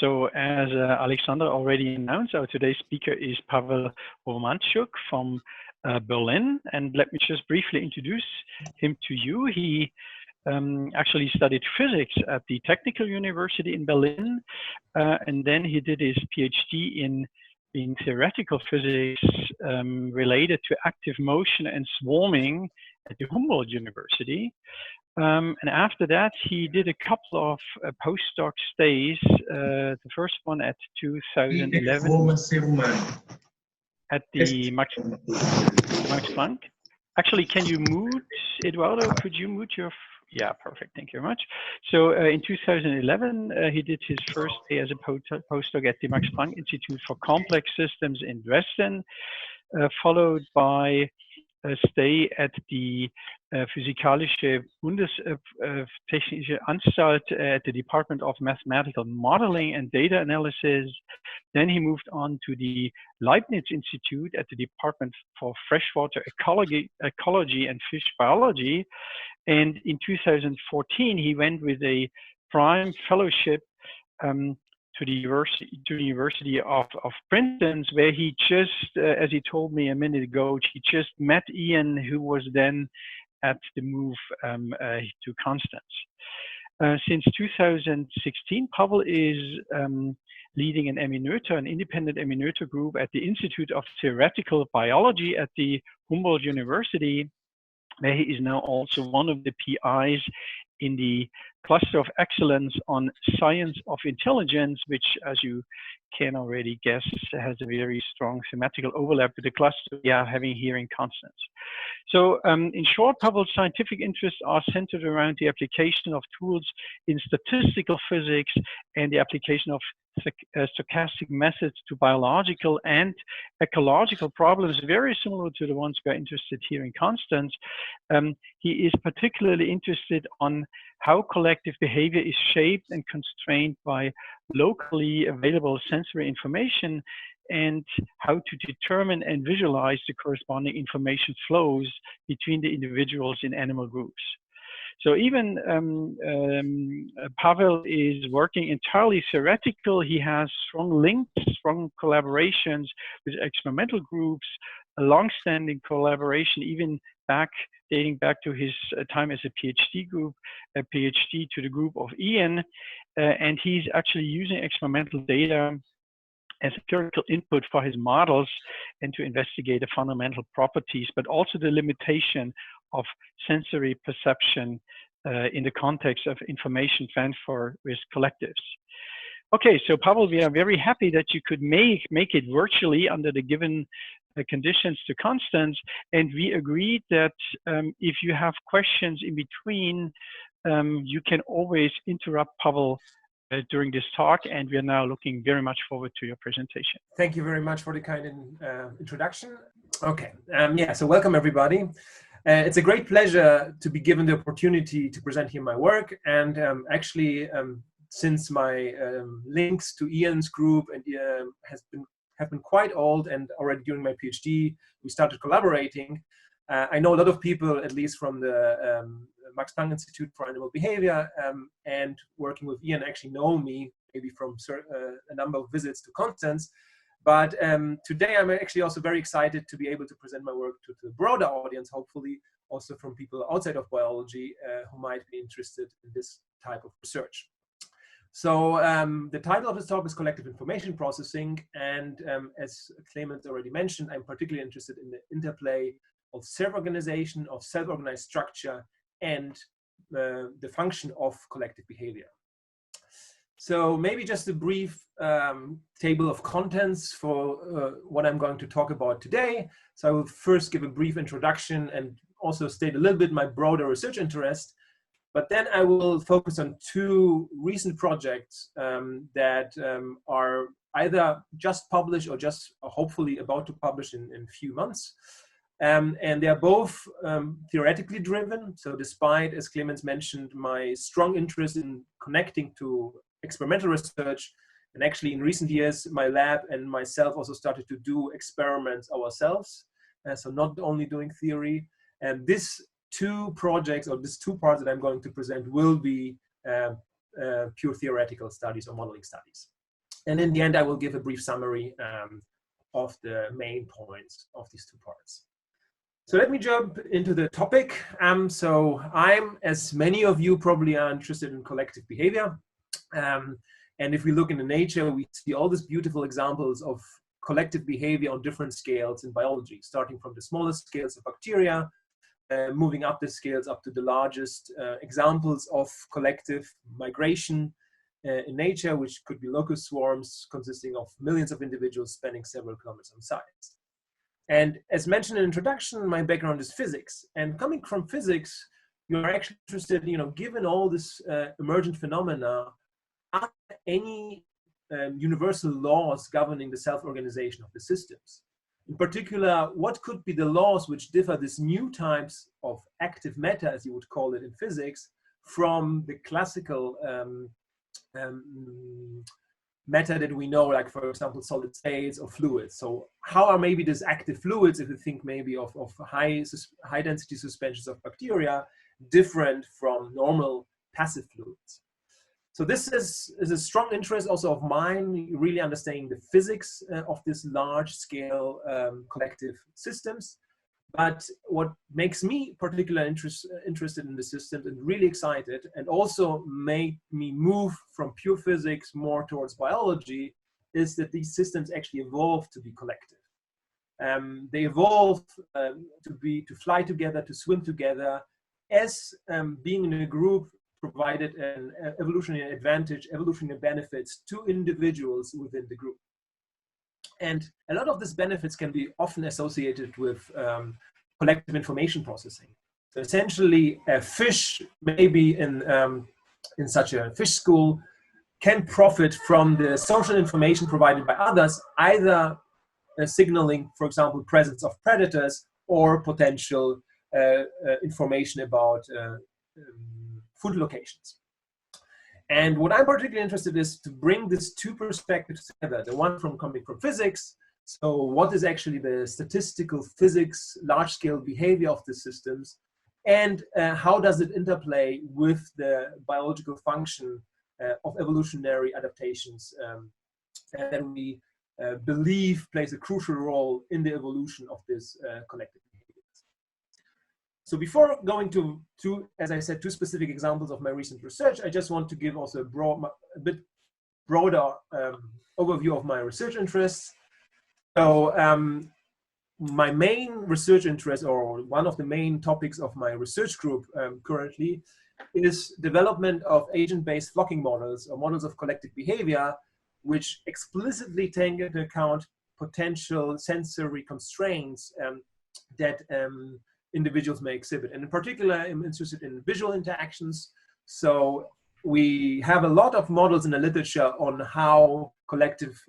So as Alexander already announced, our today's speaker is Pawel Romanczuk from Berlin. And let me just briefly introduce him to you. He actually studied physics at the Technical University in Berlin. And then he did his PhD in theoretical physics related to active motion and swarming at the Humboldt University. And after that, he did a couple of postdoc stays. The first one at 2011 at the Max Planck. Actually, can you mute, Eduardo? Could you mute your? Yeah, perfect. Thank you very much. So in 2011, he did his first day as a postdoc at the Max Planck Institute for Complex Systems in Dresden, followed by a stay at the Physikalische Bundestechnische Anstalt at the Department of Mathematical Modeling and Data Analysis. Then he moved on to the Leibniz Institute at the Department for Freshwater Ecology and Fish Biology. And in 2014, he went with a prime fellowship to the University of Princeton, where he just, as he told me a minute ago, he just met Ian, who was then at the move to Constance. Since 2016, Pawel is leading an Eminöter, an independent Eminöter group at the Institute of Theoretical Biology at the Humboldt University, where he is now also one of the PIs in the Cluster of Excellence on Science of Intelligence, which, as you can already guess, has a very strong thematical overlap with the cluster we are having here in Constance. So in short, Pawel's scientific interests are centered around the application of tools in statistical physics and the application of stochastic methods to biological and ecological problems, very similar to the ones we are interested here in Constance. He is particularly interested on how collective behavior is shaped and constrained by locally available sensory information, and how to determine and visualize the corresponding information flows between the individuals in animal groups. So even Pawel is working entirely theoretical. He has strong links, strong collaborations with experimental groups, a long-standing collaboration, even dating back to his time as a PhD to the group of Ian. And he's actually using experimental data as empirical input for his models and to investigate the fundamental properties, but also the limitation of sensory perception in the context of information transfer with collectives. Okay, so Pawel, we are very happy that you could make it virtually under the given conditions to Constance, and we agreed that if you have questions in between, you can always interrupt Pawel during this talk, and we are now looking very much forward to your presentation. Thank you very much for the kind introduction. Okay, yeah, so welcome everybody. It's a great pleasure to be given the opportunity to present here my work, and actually since my links to Ian's group and have been quite old, and already during my PhD we started collaborating. I know a lot of people, at least from the Max Planck Institute for Animal Behavior, and working with Ian actually know me maybe from a number of visits to Constance. But today I'm actually also very excited to be able to present my work to the broader audience, hopefully also from people outside of biology who might be interested in this type of research. So the title of this talk is Collective Information Processing, and as Clemens already mentioned, I'm particularly interested in the interplay of self-organization, of self-organized structure, and the function of collective behavior. So maybe just a brief table of contents for what I'm going to talk about today. So I will first give a brief introduction and also state a little bit my broader research interest, but then I will focus on two recent projects that are either just published or just hopefully about to publish in a few months. And they are both theoretically driven. So despite, as Clemens mentioned, my strong interest in connecting to experimental research, and actually in recent years, my lab and myself also started to do experiments ourselves. So not only doing theory. And these two projects, or these two parts that I'm going to present, will be pure theoretical studies or modeling studies. And in the end, I will give a brief summary of the main points of these two parts. So let me jump into the topic. So I'm, as many of you probably are, interested in collective behavior. And if we look into nature, we see all these beautiful examples of collective behavior on different scales in biology, starting from the smallest scales of bacteria, moving up the scales up to the largest examples of collective migration in nature, which could be locust swarms consisting of millions of individuals spanning several kilometers in size. And as mentioned in the introduction, my background is physics. And coming from physics, you're actually interested, given all this emergent phenomena, are there any universal laws governing the self-organization of the systems? In particular, what could be the laws which differ these new types of active matter, as you would call it in physics, from the classical matter that we know, like, for example, solid states or fluids? So how are maybe these active fluids, if you think maybe of high density suspensions of bacteria, different from normal passive fluids? So this is a strong interest also of mine, really understanding the physics of this large scale collective systems. But what makes me particularly interested in the systems and really excited, and also made me move from pure physics more towards biology, is that these systems actually evolve to be collective. They evolve to fly together, to swim together, as being in a group provided an evolutionary advantage, evolutionary benefits to individuals within the group. And a lot of these benefits can be often associated with collective information processing. So essentially, a fish, maybe in such a fish school, can profit from the social information provided by others, either signaling, for example, presence of predators or potential information about food locations. And what I'm particularly interested in is to bring these two perspectives together, the one coming from physics. So what is actually the statistical physics, large-scale behavior of the systems, and how does it interplay with the biological function of evolutionary adaptations that we believe plays a crucial role in the evolution of this collective behavior. So before going to as I said, two specific examples of my recent research, I just want to give also a bit broader overview of my research interests. So my main research interest, or one of the main topics of my research group currently, is development of agent-based flocking models, or models of collective behavior, which explicitly take into account potential sensory constraints that individuals may exhibit. And in particular, I'm interested in visual interactions. So we have a lot of models in the literature on how collective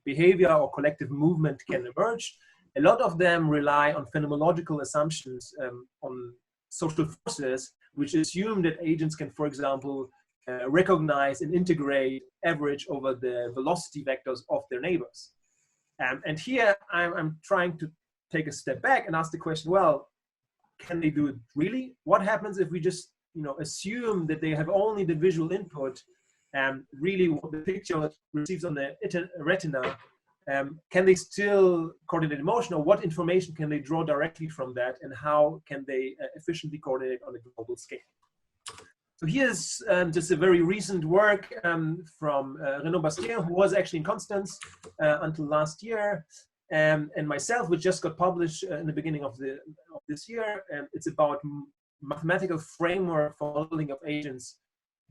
behavior or collective movement can emerge. A lot of them rely on phenomenological assumptions on social forces, which assume that agents can, for example, recognize and integrate average over the velocity vectors of their neighbors. And here I'm trying to take a step back and ask the question, well, can they do it really? What happens if we just assume that they have only the visual input and really what the picture receives on the retina? Can they still coordinate emotion, or what information can they draw directly from that, and how can they efficiently coordinate on a global scale? So here's just a very recent work from Renaud Bastien, who was actually in Constance until last year, and myself, which just got published in the beginning of this year. It's about mathematical framework for modeling of agents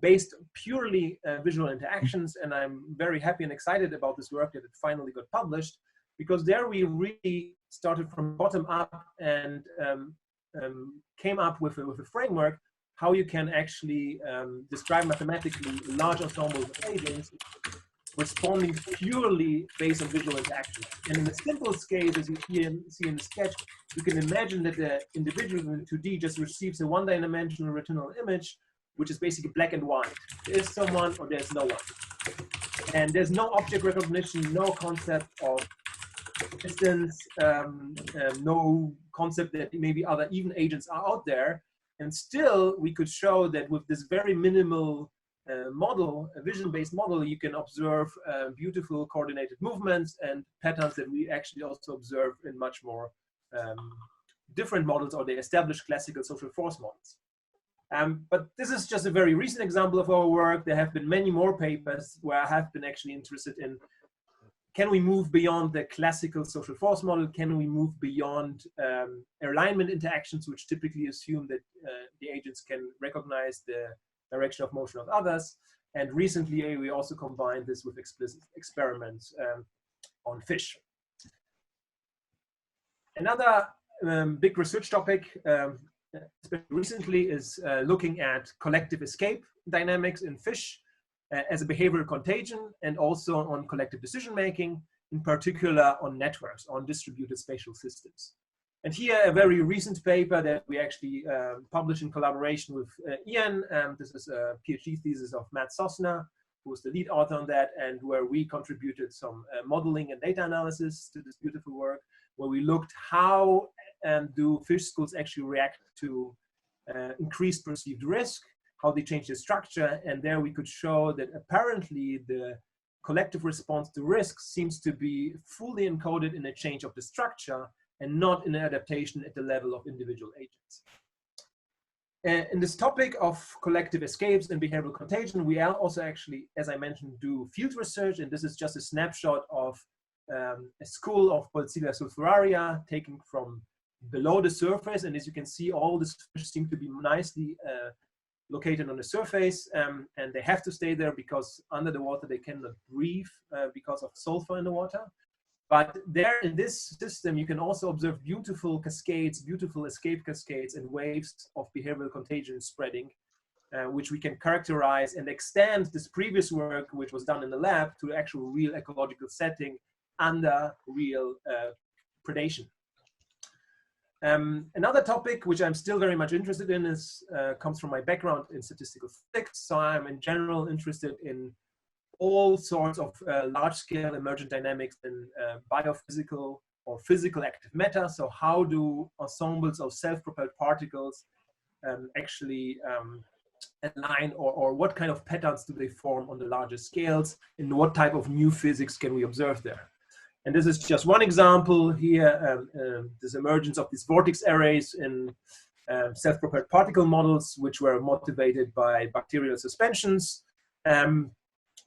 based purely visual interactions. And I'm very happy and excited about this work that it finally got published, because there we really started from bottom up and came up with a framework how you can actually describe mathematically large ensembles of agents responding purely based on visual interaction. And in the simplest case, as you see in the sketch, you can imagine that the individual in 2D just receives a one-dimensional retinal image, which is basically black and white. There's someone or there's no one. And there's no object recognition, no concept of distance, no concept that maybe other even agents are out there. And still, we could show that with this very minimal model, a vision-based model, you can observe beautiful coordinated movements and patterns that we actually also observe in much more different models, or the established classical social force models. But this is just a very recent example of our work. There have been many more papers where I have been actually interested in, can we move beyond the classical social force model? Can we move beyond alignment interactions, which typically assume that the agents can recognize the direction of motion of others? And recently, we also combined this with explicit experiments on fish. Another big research topic, especially recently, is looking at collective escape dynamics in fish as a behavioral contagion, and also on collective decision making, in particular on networks, on distributed spatial systems. And here, a very recent paper that we actually published in collaboration with Ian. This is a PhD thesis of Matt Sosna, who was the lead author on that, and where we contributed some modeling and data analysis to this beautiful work, where we looked how do fish schools actually react to increased perceived risk, how they change the structure. And there we could show that apparently the collective response to risk seems to be fully encoded in a change of the structure and not in an adaptation at the level of individual agents. In this topic of collective escapes and behavioral contagion, we also actually, as I mentioned, do field research. And this is just a snapshot of a school of Bolzilla sulfuraria taken from below the surface. And as you can see, all the fish seem to be nicely located on the surface, and they have to stay there because under the water they cannot breathe because of sulfur in the water. But there in this system, you can also observe beautiful cascades, beautiful escape cascades and waves of behavioral contagion spreading, which we can characterize and extend this previous work, which was done in the lab, to actual real ecological setting under real predation. Another topic which I'm still very much interested in is comes from my background in statistical physics. So I'm in general interested in all sorts of large-scale emergent dynamics in biophysical or physical active matter. So how do ensembles of self-propelled particles actually align, or what kind of patterns do they form on the larger scales, and what type of new physics can we observe there? And this is just one example here, this emergence of these vortex arrays in self-propelled particle models, which were motivated by bacterial suspensions.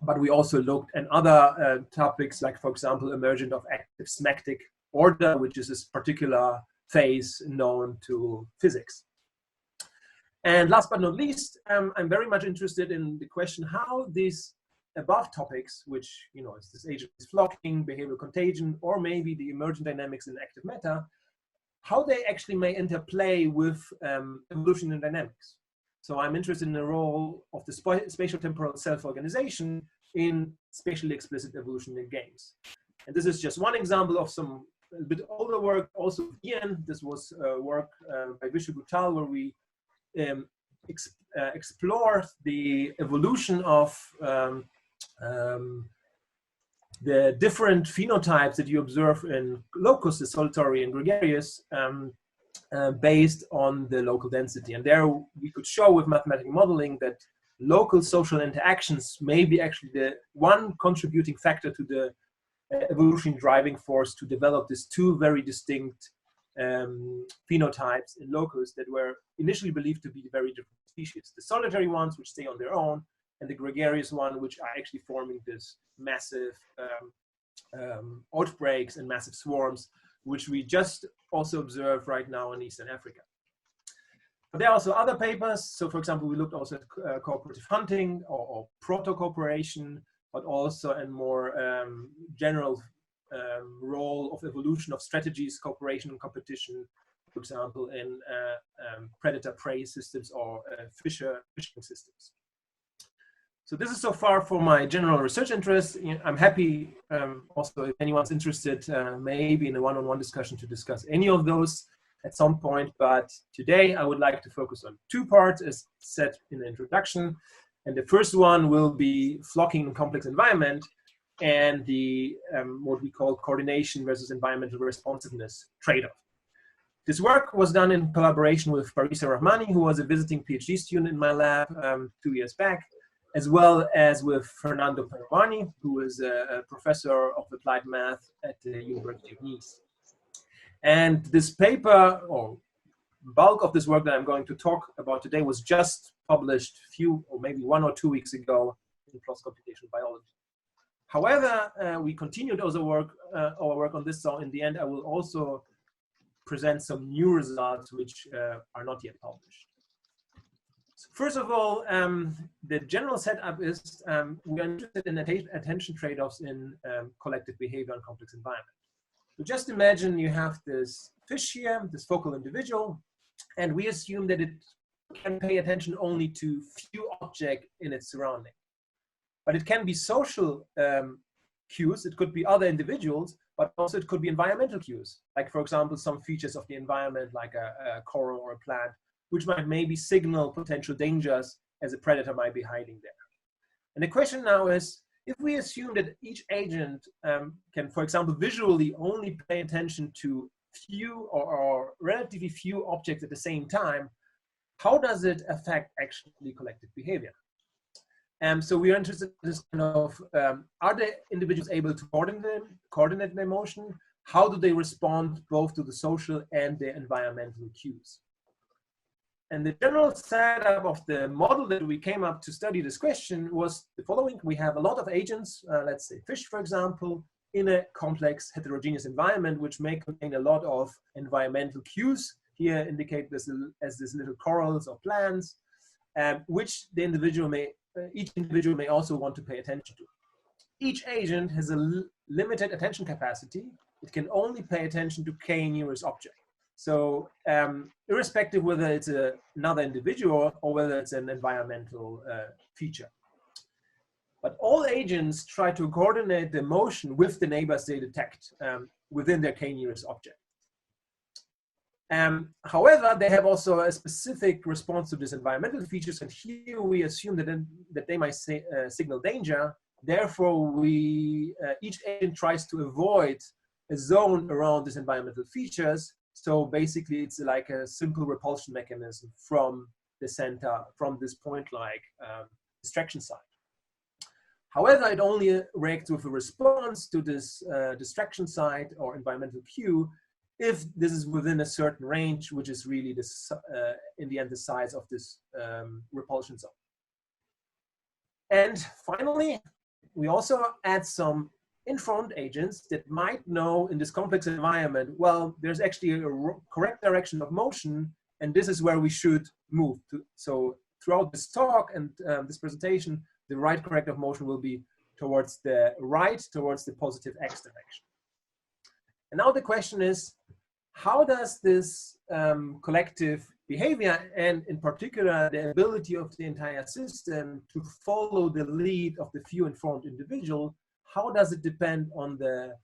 But we also looked at other topics, like, for example, emergence of active smectic order, which is this particular phase known to physics. And last but not least, I'm very much interested in the question how these above topics, which, you know, is this agent flocking, behavioral contagion, or maybe the emergent dynamics in active matter, how they actually may interplay with evolution and dynamics. So I'm interested in the role of the spatial temporal self-organization in spatially explicit evolution in games. And this is just one example of some a bit older work, also Ian. This was work by Vishnu Guttal, where we explore the evolution of the different phenotypes that you observe in locus, the solitary and gregarious, based on the local density. And there we could show with mathematical modeling that local social interactions may be actually the one contributing factor to the evolutionary driving force to develop these two very distinct phenotypes in locus that were initially believed to be very different species. The solitary ones, which stay on their own, and the gregarious one, which are actually forming this massive outbreaks and massive swarms, which we just also observe right now in Eastern Africa. But there are also other papers. So, for example, we looked also at cooperative hunting or proto-cooperation, but also a more general role of evolution of strategies, cooperation and competition, for example, in predator-prey systems or fishing systems. So this is so far for my general research interest. I'm happy also if anyone's interested, maybe in a one-on-one discussion to discuss any of those at some point. But today I would like to focus on two parts as said in the introduction. And the first one will be flocking in complex environment and the what we call coordination versus environmental responsiveness trade-off. This work was done in collaboration with Parisa Rahmani, who was a visiting PhD student in my lab 2 years back. as well as with Fernando Pervani, who is a professor of applied math at the University of Nice. And this paper, or bulk of this work that I'm going to talk about today, was just published maybe 1 or 2 weeks ago in PLOS Computational Biology. However, we continued our work on this, so in the end I will also present some new results which are not yet published. So first of all, the general setup is we are interested in attention trade-offs in collective behavior and complex environment. So just imagine you have this fish here, this focal individual, and we assume that it can pay attention only to few objects in its surrounding. But it can be social cues, it could be other individuals, but also it could be environmental cues, like for example, some features of the environment, like a coral or a plant, which might maybe signal potential dangers as a predator might be hiding there. And the question now is, if we assume that each agent can, for example, visually only pay attention to few or relatively few objects at the same time, how does it affect actually collective behavior? So we are interested in this kind of, are the individuals able to coordinate their motion? How do they respond both to the social and the environmental cues? And the general setup of the model that we came up to study this question was the following. We have a lot of agents, let's say fish, for example, in a complex heterogeneous environment, which may contain a lot of environmental cues. Here indicate this as these little corals or plants, which the individual each individual may also want to pay attention to. Each agent has a limited attention capacity. It can only pay attention to k nearest object. So irrespective whether it's another individual or whether it's an environmental feature. But all agents try to coordinate the motion with the neighbors they detect within their k nearest object. However, they have also a specific response to these environmental features, and here we assume that they might signal danger. Therefore, each agent tries to avoid a zone around these environmental features. So basically, it's like a simple repulsion mechanism from the center, from this point-like distraction site. However, it only reacts with a response to this distraction site or environmental cue if this is within a certain range, which is really this, in the end, the size of this repulsion zone. And finally, we also add some informed agents that might know in this complex environment, well, there's actually a correct direction of motion, and this is where we should move to. So throughout this talk and this presentation, the right correct of motion will be towards the right, towards the positive x direction. And now the question is, how does this collective behavior, and in particular the ability of the entire system to follow the lead of the few informed individual, how does it depend on the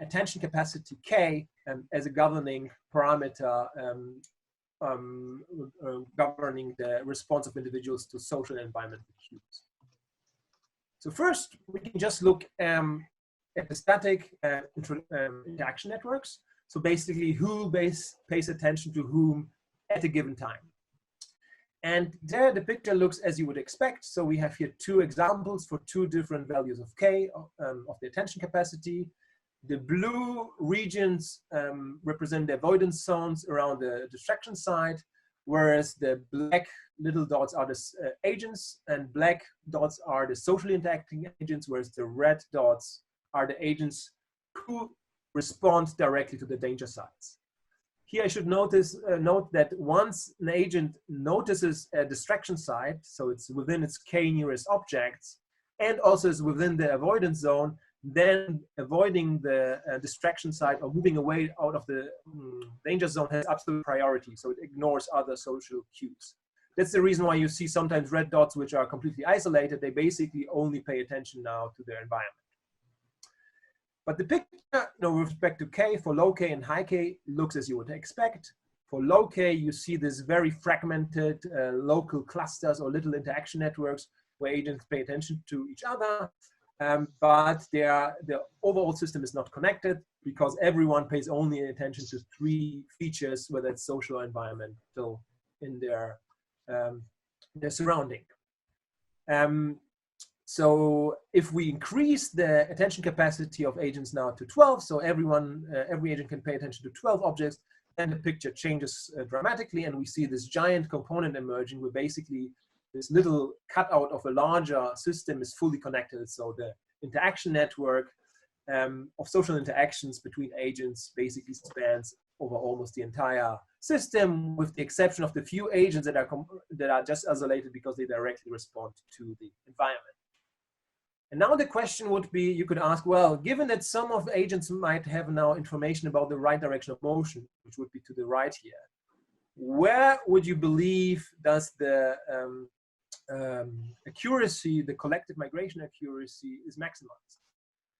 attention capacity k as a governing parameter governing the response of individuals to social and environmental cues? So first, we can just look at the static interaction networks. So basically, who pays attention to whom at a given time. And there the picture looks as you would expect. So we have here two examples for two different values of k, of the attention capacity. The blue regions represent the avoidance zones around the distraction site, whereas the black little dots are the agents, and black dots are the socially interacting agents, whereas the red dots are the agents who respond directly to the danger sites. Here I should note that once an agent notices a distraction site, so it's within its k nearest objects, and also is within the avoidance zone, then avoiding the distraction site or moving away out of the danger zone has absolute priority, so it ignores other social cues. That's the reason why you see sometimes red dots which are completely isolated. They basically only pay attention now to their environment. But the picture, with respect to k, for low k and high k, looks as you would expect. For low k, you see this very fragmented local clusters or little interaction networks where agents pay attention to each other, but the overall system is not connected because everyone pays only attention to three features, whether it's social or environmental, in their surrounding. So if we increase the attention capacity of agents now to 12, so every agent can pay attention to 12 objects, then the picture changes dramatically, and we see this giant component emerging where basically this little cutout of a larger system is fully connected. So the interaction network of social interactions between agents basically spans over almost the entire system, with the exception of the few agents that are just isolated because they directly respond to the environment. And now the question would be, you could ask, well, given that some of the agents might have now information about the right direction of motion, which would be to the right here, where would you believe does the accuracy, the collective migration accuracy, is maximized?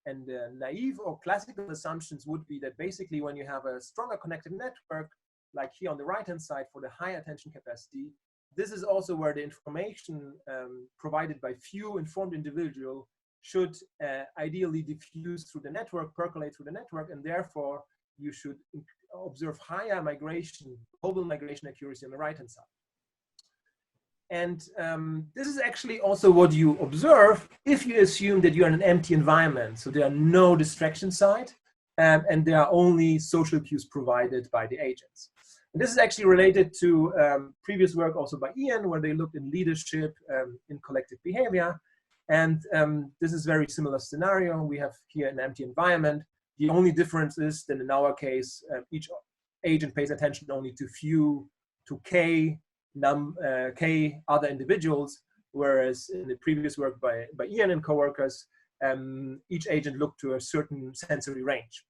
And naive or classical assumptions would be that basically when you have a stronger connected network, like here on the right-hand side for the high attention capacity, this is also where the information provided by few informed individuals should ideally diffuse through the network, percolate through the network, and therefore you should observe higher migration, global migration accuracy on the right-hand side. And this is actually also what you observe if you assume that you're in an empty environment. So there are no distraction site, and there are only social cues provided by the agents. And this is actually related to previous work also by Ian, where they looked in leadership in collective behavior. And this is a very similar scenario. We have here an empty environment. The only difference is that in our case, each agent pays attention only to k other individuals, whereas in the previous work by Ian and coworkers, each agent looked to a certain sensory range.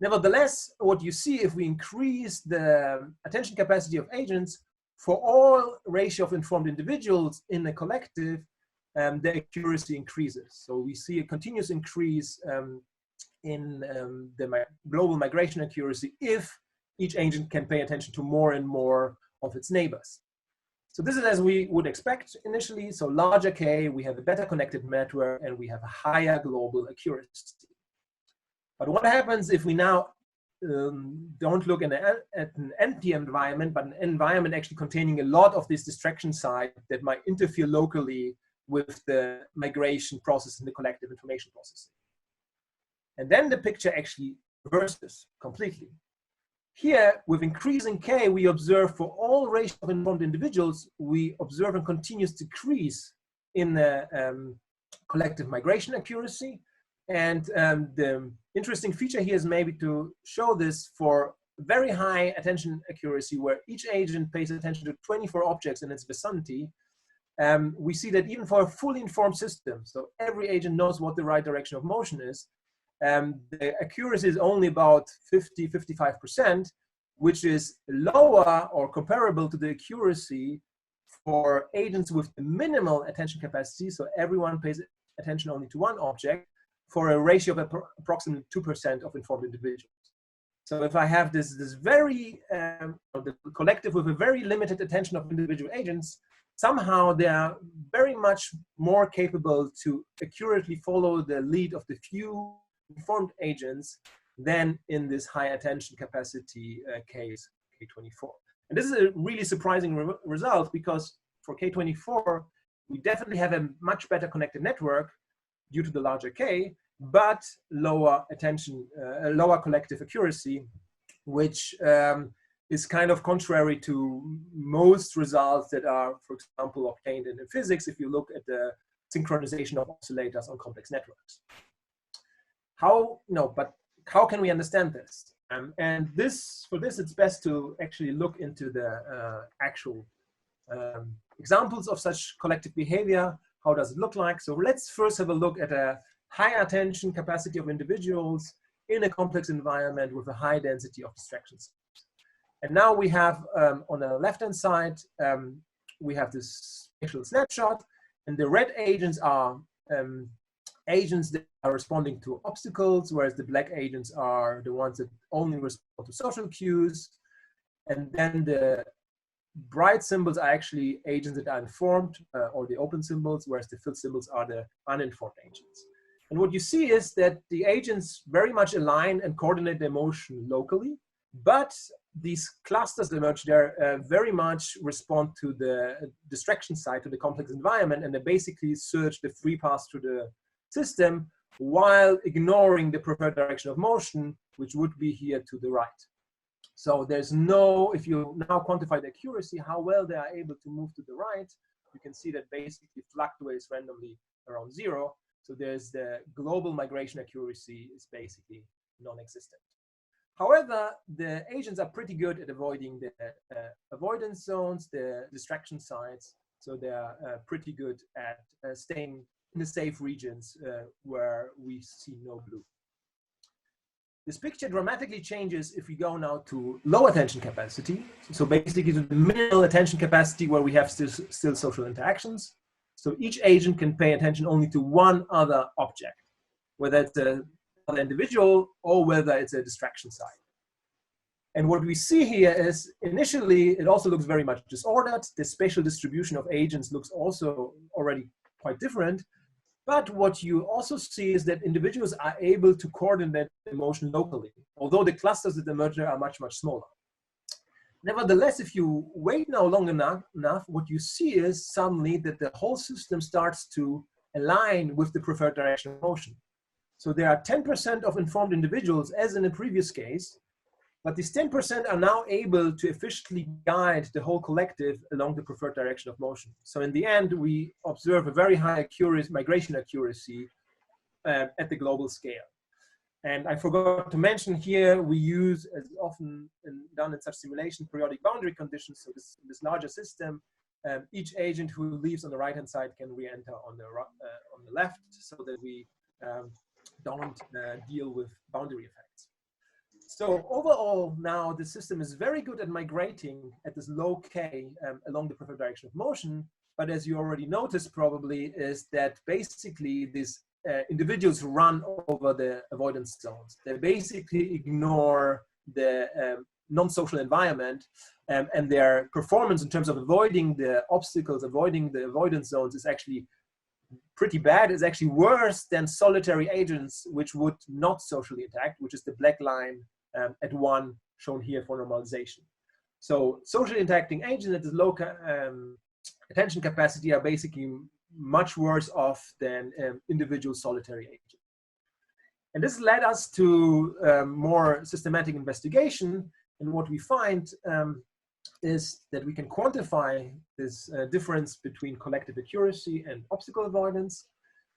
Nevertheless, what you see if we increase the attention capacity of agents for all ratio of informed individuals in a collective, the accuracy increases. So we see a continuous increase in the global migration accuracy if each agent can pay attention to more and more of its neighbors. So this is as we would expect initially. So larger K, we have a better connected network and we have a higher global accuracy. But what happens if we now don't look at an empty environment, but an environment actually containing a lot of this distraction side that might interfere locally with the migration process and the collective information processing? And then the picture actually reverses completely. Here, with increasing K, we observe for all ratio of informed individuals, we observe a continuous decrease in the collective migration accuracy. And the interesting feature here is maybe to show this for very high attention accuracy, where each agent pays attention to 24 objects in its vicinity. We see that even for a fully informed system, so every agent knows what the right direction of motion is, the accuracy is only about 55%, which is lower or comparable to the accuracy for agents with the minimal attention capacity. So everyone pays attention only to one object for a ratio of approximately 2% of informed individuals. So if I have this very, the collective with a very limited attention of individual agents, somehow they are very much more capable to accurately follow the lead of the few informed agents than in this high attention capacity case, K24. And this is a really surprising result, because for K24, we definitely have a much better connected network due to the larger K, but lower attention, lower collective accuracy, which is kind of contrary to most results that are, for example, obtained in physics if you look at the synchronization of oscillators on complex networks. But how can we understand this? And for this, it's best to actually look into the actual examples of such collective behavior. How does it look like? So let's first have a look at a high attention capacity of individuals in a complex environment with a high density of distractions. And now we have on the left-hand side, we have this spatial snapshot, and the red agents are agents that are responding to obstacles, whereas the black agents are the ones that only respond to social cues. And then the bright symbols are actually agents that are informed, or the open symbols, whereas the filled symbols are the uninformed agents. And what you see is that the agents very much align and coordinate their motion locally. But these clusters emerge there very much respond to the distraction side, to the complex environment, and they basically search the free path through the system while ignoring the preferred direction of motion, which would be here to the right. So there's no, if you now quantify the accuracy, how well they are able to move to the right, you can see that basically fluctuates randomly around 0. So there's the global migration accuracy is basically non-existent. However, the agents are pretty good at avoiding the avoidance zones, the distraction sites. So they are pretty good at staying in the safe regions where we see no blue. This picture dramatically changes if we go now to low attention capacity. So basically to the minimal attention capacity where we have still social interactions. So each agent can pay attention only to one other object, whether it's another individual or whether it's a distraction site. And what we see here is initially it also looks very much disordered. The spatial distribution of agents looks also already quite different. But what you also see is that individuals are able to coordinate emotion locally, although the clusters that emerge there are much, much smaller. Nevertheless, if you wait now long enough, what you see is suddenly that the whole system starts to align with the preferred direction of motion. So there are 10% of informed individuals, as in the previous case, but these 10% are now able to efficiently guide the whole collective along the preferred direction of motion. So in the end, we observe a very high migration accuracy at the global scale. And I forgot to mention here, we use, as often done in such simulation, periodic boundary conditions. So this larger system, each agent who leaves on the right-hand side can re-enter on the left, so that we don't deal with boundary effects. So overall, now the system is very good at migrating at this low k along the preferred direction of motion. But as you already noticed probably, is that basically these individuals run over the avoidance zones. They basically ignore the non-social environment, and their performance in terms of avoiding the obstacles, avoiding the avoidance zones is actually pretty bad. It's actually worse than solitary agents which would not socially interact, which is the black line at 1 shown here for normalization. So socially interacting agents at this low attention capacity are basically much worse off than individual solitary agents. And this led us to more systematic investigation. And what we find is that we can quantify this difference between collective accuracy and obstacle avoidance.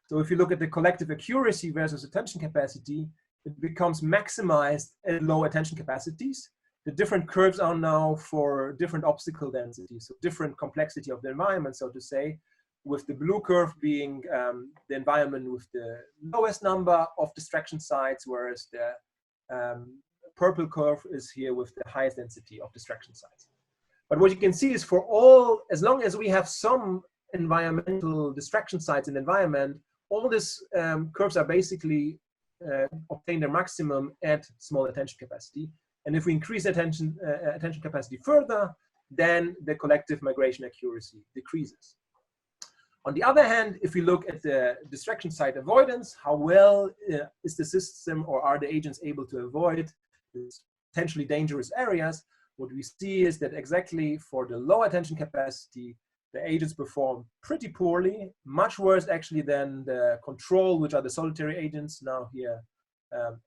So if you look at the collective accuracy versus attention capacity, it becomes maximized at low attention capacities. The different curves are now for different obstacle densities, so different complexity of the environment, so to say, with the blue curve being the environment with the lowest number of distraction sites, whereas the purple curve is here with the highest density of distraction sites. But what you can see is for all, as long as we have some environmental distraction sites in the environment, all these curves are basically obtain their maximum at small attention capacity. And if we increase attention capacity further, then the collective migration accuracy decreases. On the other hand, if we look at the distraction site avoidance, how well is the system or are the agents able to avoid these potentially dangerous areas, what we see is that exactly for the low attention capacity, the agents perform pretty poorly, much worse actually than the control, which are the solitary agents, now here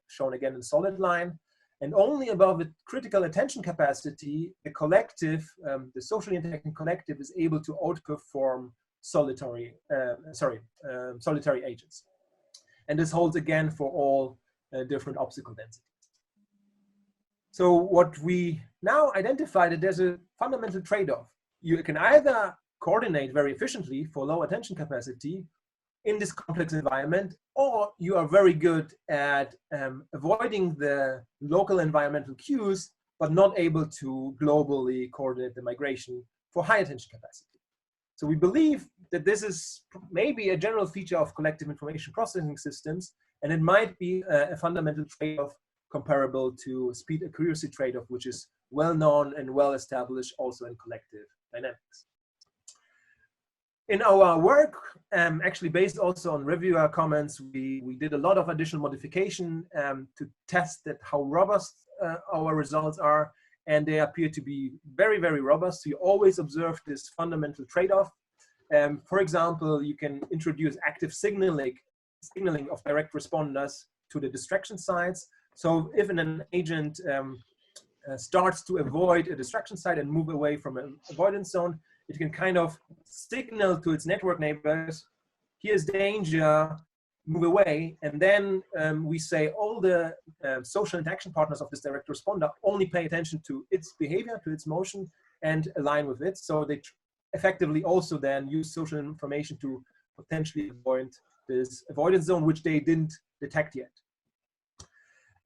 shown again in solid line. And only above the critical attention capacity, the collective, the socially interacting collective is able to outperform solitary agents. And this holds again for all different obstacle densities. So what we now identified that there's a fundamental trade-off. You can either coordinate very efficiently for low attention capacity in this complex environment, or you are very good at avoiding the local environmental cues, but not able to globally coordinate the migration for high attention capacity. So we believe that this is maybe a general feature of collective information processing systems, and it might be a fundamental trade-off comparable to speed accuracy trade-off, which is well known and well established also in collective dynamics. In our work, actually based also on reviewer comments, we did a lot of additional modification to test that how robust our results are, and they appear to be very, very robust. So you always observe this fundamental trade-off. For example, you can introduce active signaling of direct responders to the distraction sites. So if an agent starts to avoid a distraction site and move away from an avoidance zone, it can kind of signal to its network neighbors, here's danger, move away. And then we say all the social interaction partners of this direct responder only pay attention to its behavior, to its motion, and align with it. So they effectively also then use social information to potentially avoid this avoidance zone, which they didn't detect yet.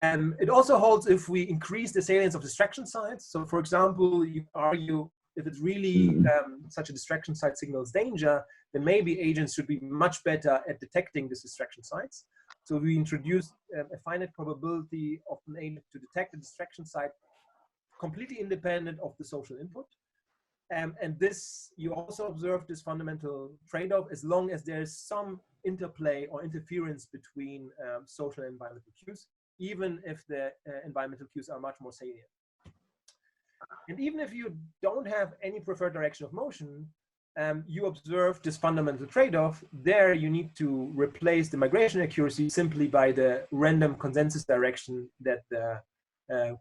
It also holds if we increase the salience of distraction sites. So for example, you argue if it's really such a distraction site signals danger, then maybe agents should be much better at detecting these distraction sites. So we introduced a finite probability of an agent to detect a distraction site completely independent of the social input. And this, you also observe this fundamental trade-off as long as there's some interplay or interference between social and environmental cues, even if the environmental cues are much more salient. And even if you don't have any preferred direction of motion, you observe this fundamental trade-off. There you need to replace the migration accuracy simply by the random consensus direction that the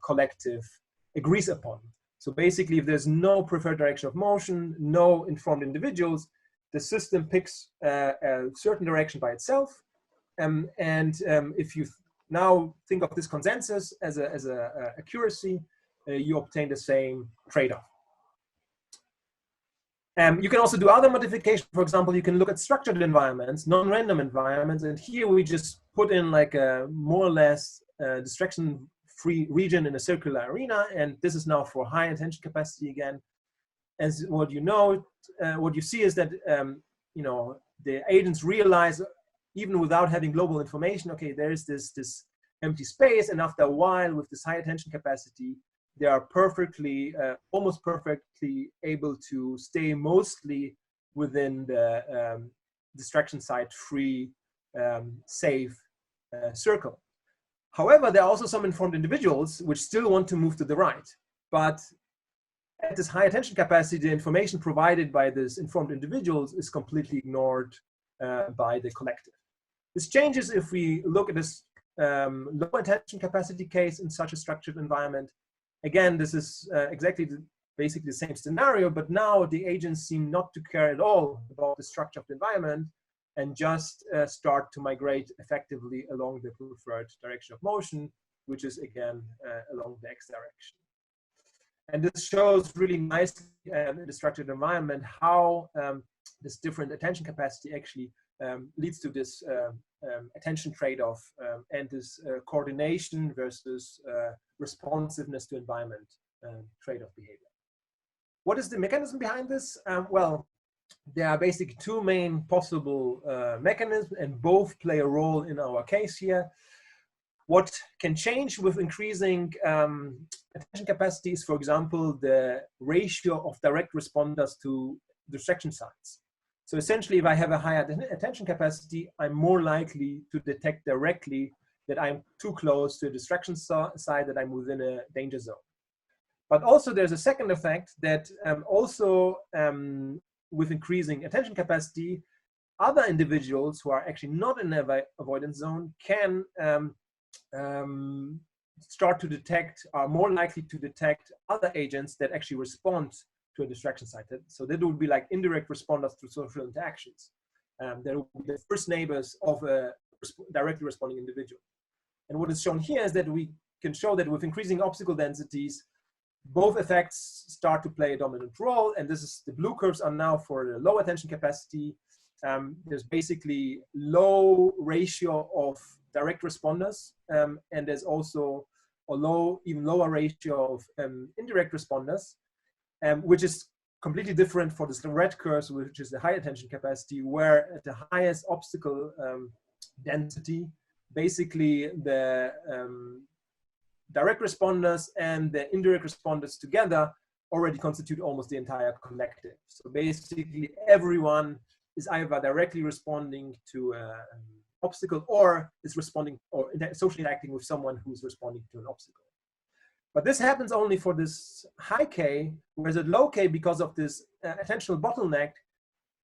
collective agrees upon. So basically, if there's no preferred direction of motion, no informed individuals, the system picks a certain direction by itself. If you now think of this consensus as a accuracy, you obtain the same trade-off. You can also do other modifications. For example, you can look at structured environments, non-random environments, and here we just put in like a more or less distraction-free region in a circular arena, and this is now for high attention capacity again. As what you know, what you see is that you know, the agents realize, even without having global information, okay, there is this empty space, and after a while, with this high attention capacity, they are perfectly, almost perfectly able to stay mostly within the distraction site free, safe circle. However, there are also some informed individuals which still want to move to the right, but at this high attention capacity, the information provided by this informed individuals is completely ignored by the collective. This changes if we look at this low attention capacity case in such a structured environment. Again, this is basically the same scenario, but now the agents seem not to care at all about the structure of the environment and just start to migrate effectively along the preferred direction of motion, which is again along the x direction. And this shows really nicely in the structured environment how this different attention capacity actually leads to this attention trade-off and this coordination versus responsiveness to environment trade-off behavior. What is the mechanism behind this? Well, there are basically two main possible mechanisms, and both play a role in our case here. What can change with increasing attention capacity is, for example, the ratio of direct responders to distraction sites. So essentially, if I have a higher attention capacity, I'm more likely to detect directly that I'm too close to a distraction site, that I'm within a danger zone. But also there's a second effect that with increasing attention capacity, other individuals who are actually not in the avoidance zone can start to detect, are more likely to detect other agents that actually respond to a distraction site. So that would be like indirect responders to social interactions. There will be the first neighbors of a directly responding individual. And what is shown here is that we can show that with increasing obstacle densities, both effects start to play a dominant role. And this is, the blue curves are now for the low attention capacity. There's basically low ratio of direct responders, and there's also a even lower ratio of indirect responders, which is completely different for the red curves, which is the high attention capacity, where at the highest obstacle density, basically the direct responders and the indirect responders together already constitute almost the entire collective. So basically everyone is either directly responding to an obstacle or is responding or socially interacting with someone who's responding to an obstacle. But this happens only for this high K, whereas at low K, because of this attentional bottleneck,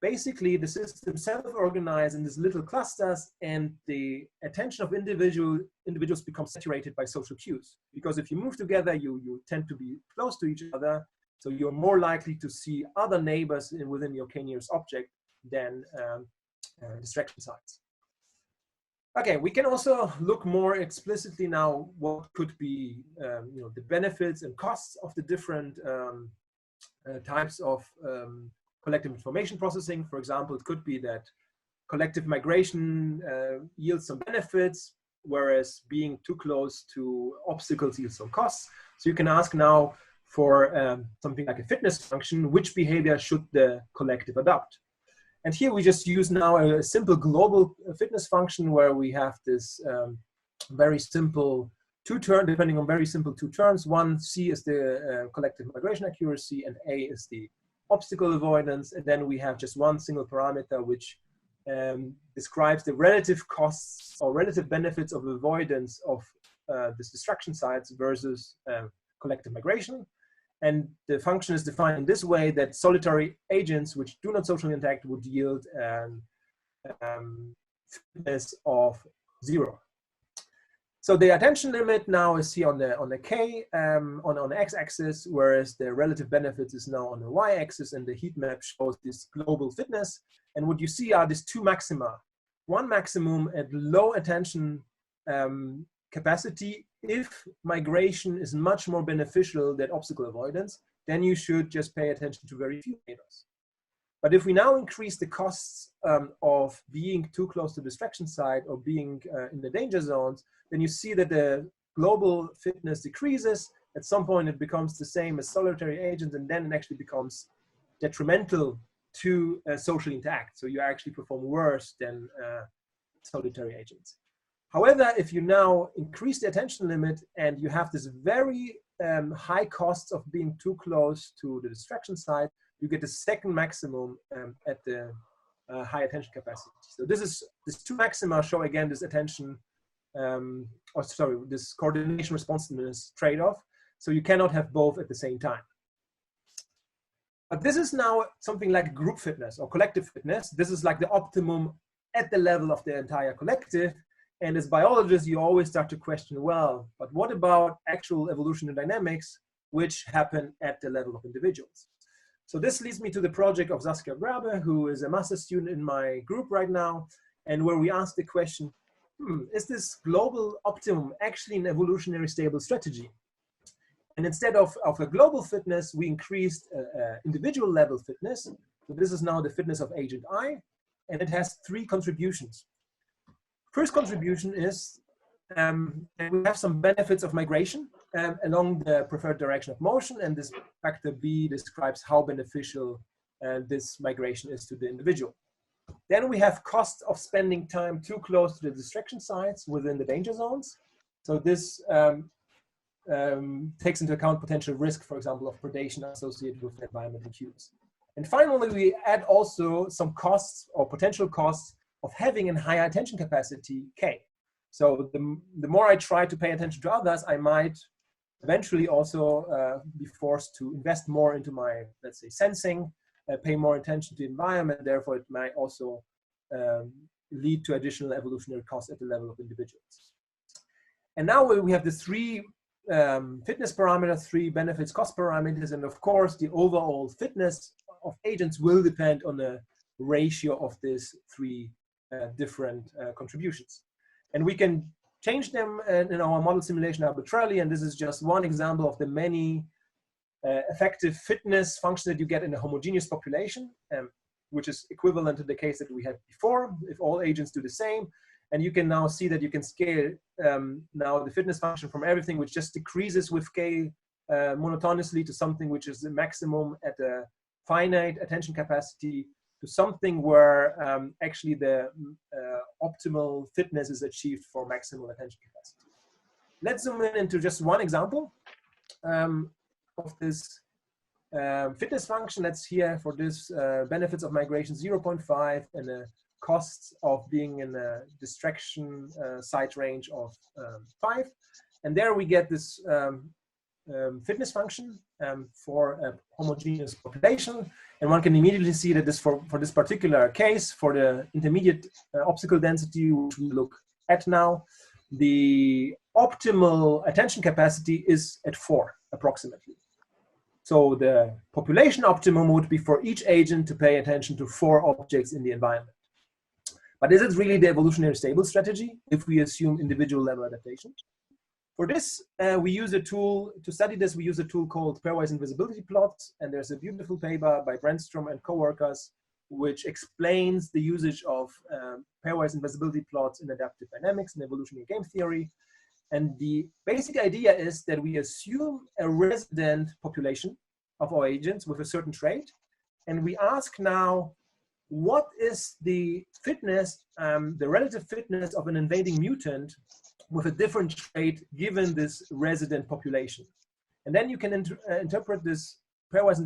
basically the system self-organizes in these little clusters, and the attention of individuals becomes saturated by social cues. Because if you move together, you tend to be close to each other, so you're more likely to see other neighbors within your k-nearest object than distraction sites. Okay, we can also look more explicitly now what could be the benefits and costs of the different types of collective information processing. For example, it could be that collective migration yields some benefits, whereas being too close to obstacles yields some costs. So you can ask now for something like a fitness function, which behavior should the collective adopt? And here we just use now a simple global fitness function where we have this very simple two-term, depending on very simple two terms. One, C is the collective migration accuracy, and A is the obstacle avoidance. And then we have just one single parameter which describes the relative costs or relative benefits of avoidance of this distraction sites versus collective migration. And the function is defined in this way, that solitary agents which do not socially interact would yield fitness of 0. So the attention limit now is here on the K, on the x-axis, whereas the relative benefits is now on the y-axis, and the heat map shows this global fitness. And what you see are these two maxima. One maximum at low attention capacity. If migration is much more beneficial than obstacle avoidance, then you should just pay attention to very few neighbors. But if we now increase the costs of being too close to the distraction site or being in the danger zones, then you see that the global fitness decreases. At some point, it becomes the same as solitary agents, and then it actually becomes detrimental to socially interact. So you actually perform worse than solitary agents. However, if you now increase the attention limit and you have this very high costs of being too close to the distraction site, you get the second maximum at the high attention capacity. So these two maxima show again this attention, this coordination responsiveness trade-off. So you cannot have both at the same time. But this is now something like group fitness or collective fitness. This is like the optimum at the level of the entire collective. And as biologists, you always start to question, well, but what about actual evolutionary dynamics, which happen at the level of individuals? So this leads me to the project of Saskia Grabe, who is a master's student in my group right now, and where we ask the question, is this global optimum actually an evolutionary stable strategy? And instead of a global fitness, we increased individual level fitness. So this is now the fitness of agent I, and it has 3 contributions. First contribution is we have some benefits of migration along the preferred direction of motion, and this factor B describes how beneficial this migration is to the individual. Then we have cost of spending time too close to the distraction sites within the danger zones. So this takes into account potential risk, for example, of predation associated with environmental cues. And finally, we add also some costs or potential costs of having a higher attention capacity, K. So the more I try to pay attention to others, I might eventually also be forced to invest more into my, let's say, sensing, pay more attention to the environment. Therefore, it might also lead to additional evolutionary costs at the level of individuals. And now we have the 3 fitness parameters, 3 benefits cost parameters, and of course, the overall fitness of agents will depend on the ratio of these 3 different contributions. And we can change them in our model simulation arbitrarily, and this is just one example of the many effective fitness functions that you get in a homogeneous population, which is equivalent to the case that we had before, if all agents do the same. And you can now see that you can scale now the fitness function from everything which just decreases with K monotonously to something which is the maximum at a finite attention capacity, to something where actually the optimal fitness is achieved for maximal attention capacity. Let's zoom in into just one example of this fitness function, that's here for this benefits of migration 0.5 and the costs of being in a distraction site range of 5. And there we get this fitness function for a homogeneous population. And one can immediately see that this for this particular case, for the intermediate obstacle density, which we look at now, the optimal attention capacity is at 4 approximately. So the population optimum would be for each agent to pay attention to 4 objects in the environment. But is it really the evolutionary stable strategy if we assume individual level adaptation? For this, we use a tool, to study this, we use a tool called pairwise invisibility plots. And there's a beautiful paper by Brandstrom and co-workers which explains the usage of pairwise invisibility plots in adaptive dynamics and evolutionary game theory. And the basic idea is that we assume a resident population of our agents with a certain trait. And we ask now, what is the fitness, the relative fitness of an invading mutant with a different trait given this resident population? And then you can interpret this pairwise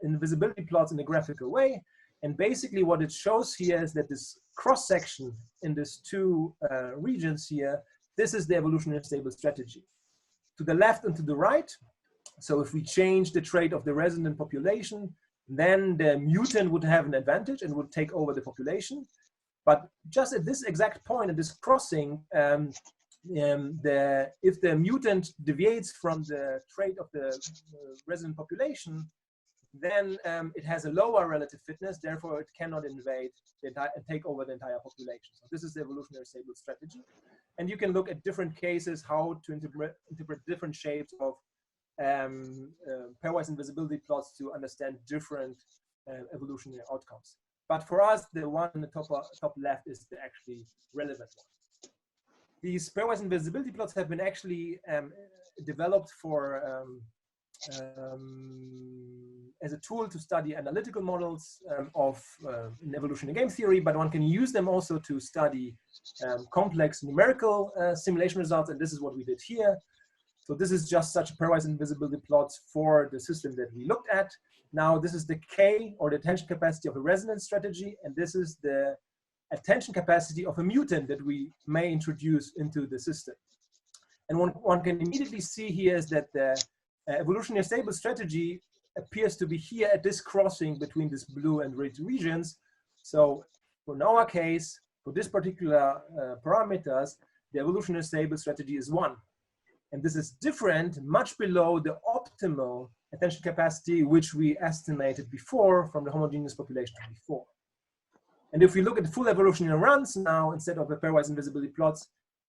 invisibility plots in a graphical way. And basically what it shows here is that this cross-section in these 2 regions here, this is the evolutionary stable strategy. To the left and to the right, so if we change the trait of the resident population, then the mutant would have an advantage and would take over the population. But just at this exact point, at this crossing, if the mutant deviates from the trait of the resident population, then it has a lower relative fitness, therefore it cannot invade and take over the entire population. So this is the evolutionary stable strategy. And you can look at different cases, how to interpret different shapes of pairwise invisibility plots to understand different evolutionary outcomes. But for us, the one in the top left is the actually relevant one. These pairwise invisibility plots have been actually developed for as a tool to study analytical models of in evolutionary game theory, but one can use them also to study complex numerical simulation results, and this is what we did here. So this is just such a pairwise invisibility plots for the system that we looked at. Now this is the K, or the attention capacity of a resonance strategy, and this is the attention capacity of a mutant that we may introduce into the system. And one can immediately see here is that the evolutionary stable strategy appears to be here at this crossing between this blue and red regions. So in our case, for this particular parameters, the evolutionary stable strategy is 1. And this is different, much below the optimal attention capacity, which we estimated before from the homogeneous population before. And if we look at the full evolutionary runs now, instead of the pairwise invisibility plots,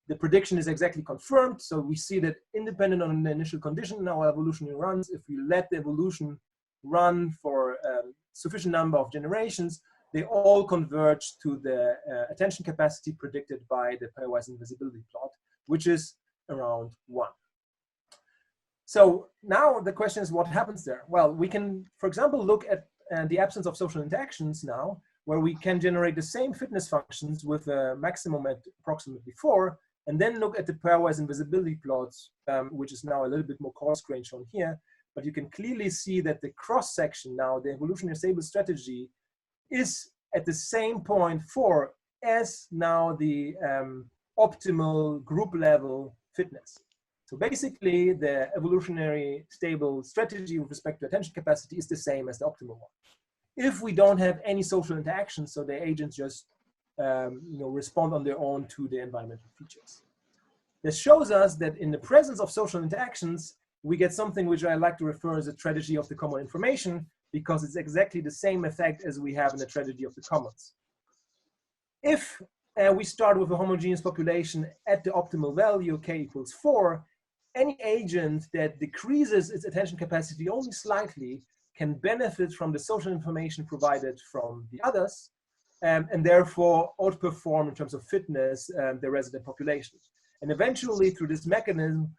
the prediction is exactly confirmed. So we see that independent on the initial condition in our evolutionary runs, if we let the evolution run for a sufficient number of generations, they all converge to the attention capacity predicted by the pairwise invisibility plot, which is around 1. So now the question is, what happens there? Well, we can, for example, look at the absence of social interactions now, where we can generate the same fitness functions with a maximum at approximately 4, and then look at the pairwise invisibility plots, which is now a little bit more coarse-grained shown here. But you can clearly see that the cross-section now, the evolutionary stable strategy, is at the same point 4 as now the optimal group level fitness. So basically, the evolutionary stable strategy with respect to attention capacity is the same as the optimal one. If we don't have any social interaction, so the agents just respond on their own to the environmental features. This shows us that in the presence of social interactions, we get something which I like to refer as a tragedy of the common information, because it's exactly the same effect as we have in the tragedy of the commons. If we start with a homogeneous population at the optimal value, k equals 4, any agent that decreases its attention capacity only slightly can benefit from the social information provided from the others, and therefore outperform in terms of fitness the resident population. And eventually, through this mechanism,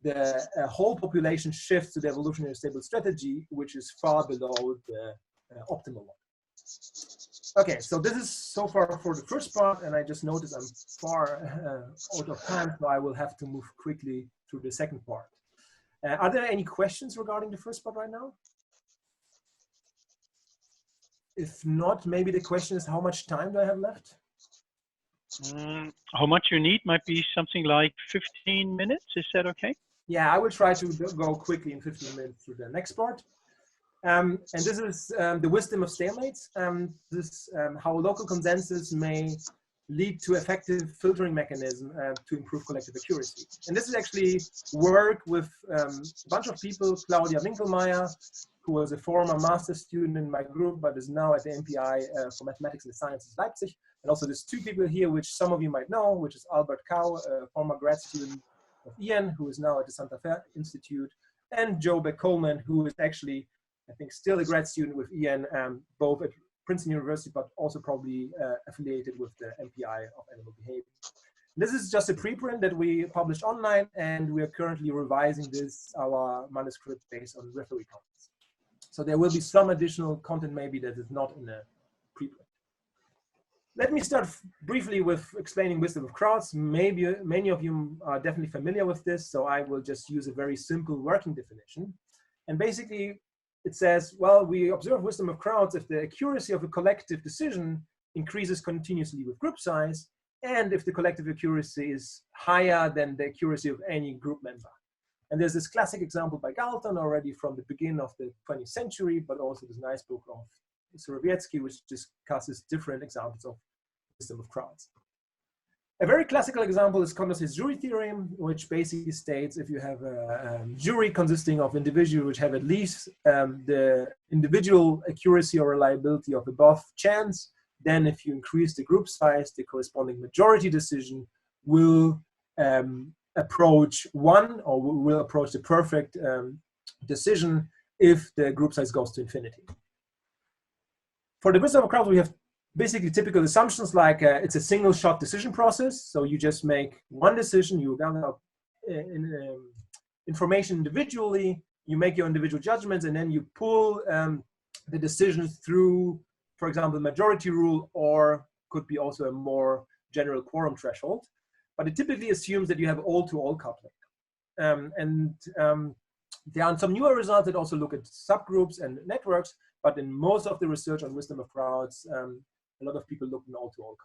the whole population shifts to the evolutionary stable strategy, which is far below the optimal one. Okay, so this is so far for the first part, and I just noticed I'm far out of time, so I will have to move quickly through the second part. Are there any questions regarding the first part right now? If not, maybe the question is, how much time do I have left? How much you need might be something like 15 minutes. Is that okay? Yeah, I will try to go quickly in 15 minutes through the next part. And this is the wisdom of stalemates. How local consensus may lead to effective filtering mechanism to improve collective accuracy. And this is actually work with a bunch of people. Claudia Winkelmeier, who was a former master's student in my group, but is now at the MPI for Mathematics and Sciences Leipzig. And also there's two people here, which some of you might know, which is Albert Kau, a former grad student of Ian, who is now at the Santa Fe Institute, and Joe Beck-Coleman, who is actually, I think, still a grad student with Ian, both at Princeton University, but also probably affiliated with the MPI of Animal Behavior. This is just a preprint that we published online, and we are currently revising our manuscript based on referee comments. So there will be some additional content maybe that is not in a preprint. Let me start briefly with explaining wisdom of crowds. Maybe many of you are definitely familiar with this, so I will just use a very simple working definition. And basically, it says, well, we observe wisdom of crowds if the accuracy of a collective decision increases continuously with group size, and if the collective accuracy is higher than the accuracy of any group member. And there's this classic example by Galton already from the beginning of the 20th century, but also this nice book of Sorowiecki, which discusses different examples of wisdom of crowds. A very classical example is Condorcet's jury theorem, which basically states if you have a jury consisting of individuals which have at least the individual accuracy or reliability of above chance, then if you increase the group size, the corresponding majority decision will approach one, or will approach the perfect decision if the group size goes to infinity. For the wisdom of crowds, we have basically typical assumptions like it's a single shot decision process. So you just make one decision, you gather up information individually, you make your individual judgments, and then you pull the decisions through, for example, majority rule, or could be also a more general quorum threshold. But it typically assumes that you have all-to-all coupling. There are some newer results that also look at subgroups and networks, but in most of the research on wisdom of crowds, a lot of people look in all-to-all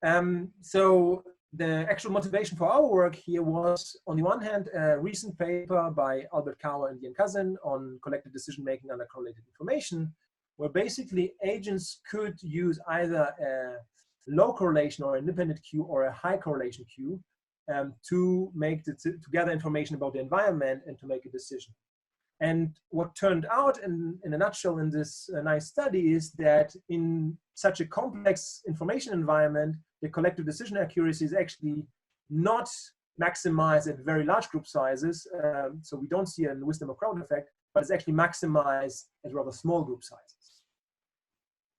coupling. So the actual motivation for our work here was, on the one hand, a recent paper by Albert Kau and Ian Cousin on collective decision-making under correlated information, where basically agents could use either a low correlation or independent queue or a high correlation queue to gather information about the environment and to make a decision. And what turned out in a nutshell in this nice study is that in such a complex information environment, the collective decision accuracy is actually not maximized at very large group sizes. So we don't see a wisdom of crowd effect, but it's actually maximized at rather small group sizes.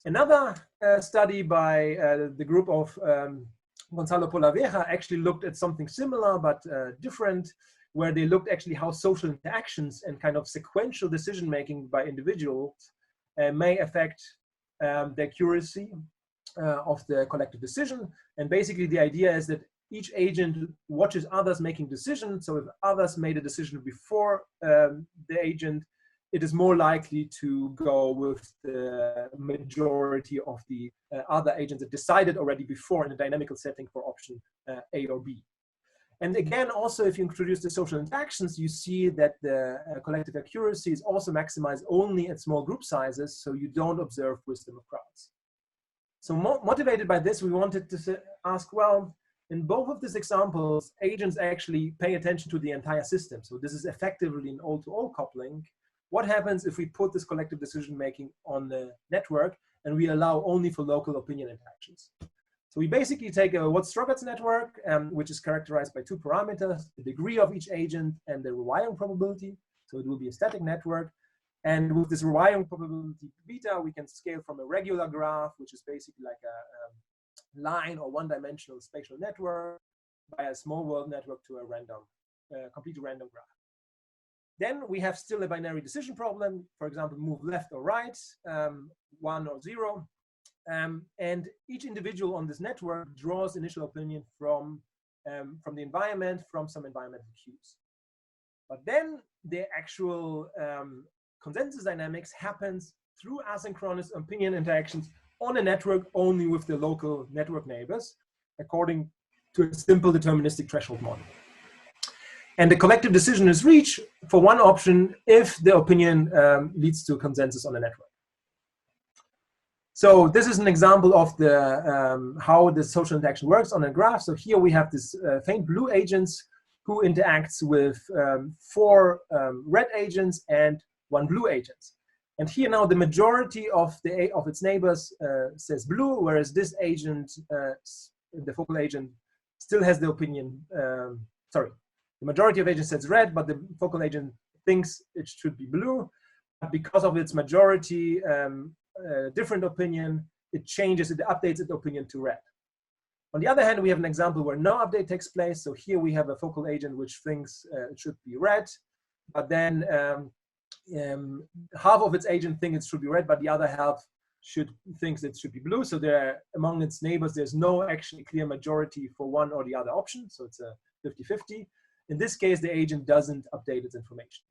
Another study by the group of Gonzalo Polavieja actually looked at something similar but different, where they looked actually how social interactions and kind of sequential decision-making by individuals may affect the accuracy of the collective decision. And basically the idea is that each agent watches others making decisions. So if others made a decision before the agent, it is more likely to go with the majority of the other agents that decided already before in a dynamical setting for option A or B. And again, also, if you introduce the social interactions, you see that the collective accuracy is also maximized only at small group sizes, so you don't observe wisdom of crowds. So motivated by this, we wanted to ask, well, in both of these examples, agents actually pay attention to the entire system. So this is effectively an all-to-all coupling. What happens if we put this collective decision-making on the network and we allow only for local opinion interactions? So we basically take a Watt-Strogatz network, which is characterized by two parameters, the degree of each agent and the rewiring probability. So it will be a static network. And with this rewiring probability beta, we can scale from a regular graph, which is basically like a line or one-dimensional spatial network, by a small world network to a random, completely random graph. Then we have still a binary decision problem, for example, move left or right, 1 or 0. And each individual on this network draws initial opinion from the environment, from some environmental cues. But then the actual consensus dynamics happens through asynchronous opinion interactions on a network only with the local network neighbors, according to a simple deterministic threshold model. And the collective decision is reached for one option if the opinion leads to consensus on a network. So this is an example of the how the social interaction works on a graph. So here we have this faint blue agents who interacts with 4 red agents and 1 blue agent. And here now the majority of its neighbors says blue, whereas this agent, the focal agent, still has the opinion. Sorry, the majority of agents says red, but the focal agent thinks it should be blue. But because of its majority different opinion, it changes, it updates its opinion to red. On the other hand, we have an example where no update takes place. So here we have a focal agent which thinks it should be red, but then half of its agent think it should be red, but the other half thinks it should be blue. So there, among its neighbors, there's no actually clear majority for one or the other option. So it's a 50-50. In this case, the agent doesn't update its information.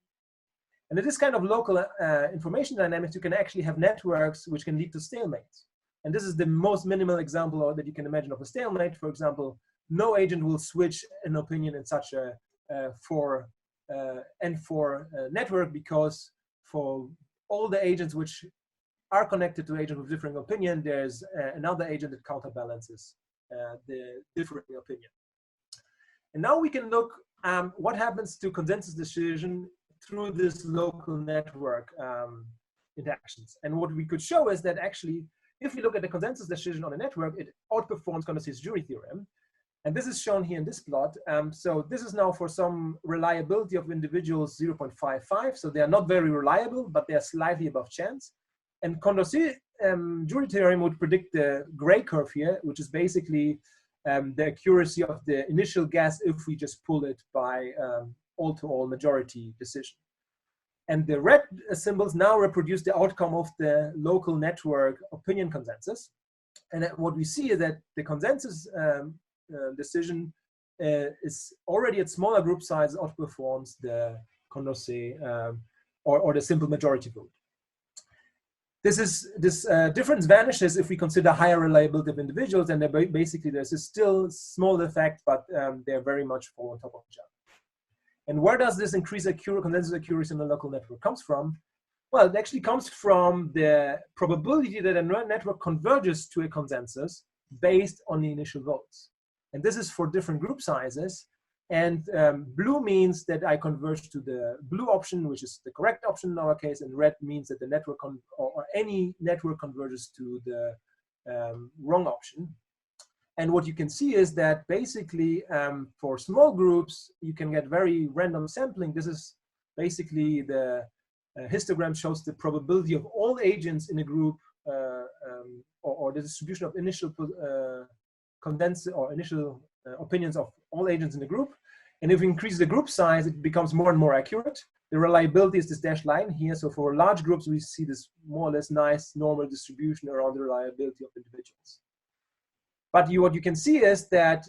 And in this kind of local information dynamics, you can actually have networks which can lead to stalemates. And this is the most minimal example that you can imagine of a stalemate. For example, no agent will switch an opinion in such a N4 network, because for all the agents which are connected to agents with differing opinion, there's another agent that counterbalances the differing opinion. And now we can look what happens to consensus decision through this local network interactions. And what we could show is that actually, if we look at the consensus decision on a network, it outperforms Condorcet's jury theorem. And this is shown here in this plot. So this is now for some reliability of individuals 0.55. So they are not very reliable, but they are slightly above chance. And Condorcet jury theorem would predict the gray curve here, which is basically the accuracy of the initial guess if we just pull it by all-to-all majority decision. And the red symbols now reproduce the outcome of the local network opinion consensus. And what we see is that the consensus decision is already at smaller group size outperforms the Condorcet or the simple majority vote. This difference vanishes if we consider higher reliability of individuals, and basically there's a still small effect, but they're very much fall on top of each other. And where does this increase consensus accuracy in the local network comes from? Well, it actually comes from the probability that a network converges to a consensus based on the initial votes. And this is for different group sizes. And blue means that I converge to the blue option, which is the correct option in our case, and red means that the network or any network converges to the wrong option. And what you can see is that basically for small groups, you can get very random sampling. This is basically the histogram shows the probability of all agents in a group or the distribution of initial initial opinions of all agents in the group. And if we increase the group size, it becomes more and more accurate. The reliability is this dashed line here. So for large groups, we see this more or less nice normal distribution around the reliability of individuals. But what you can see is that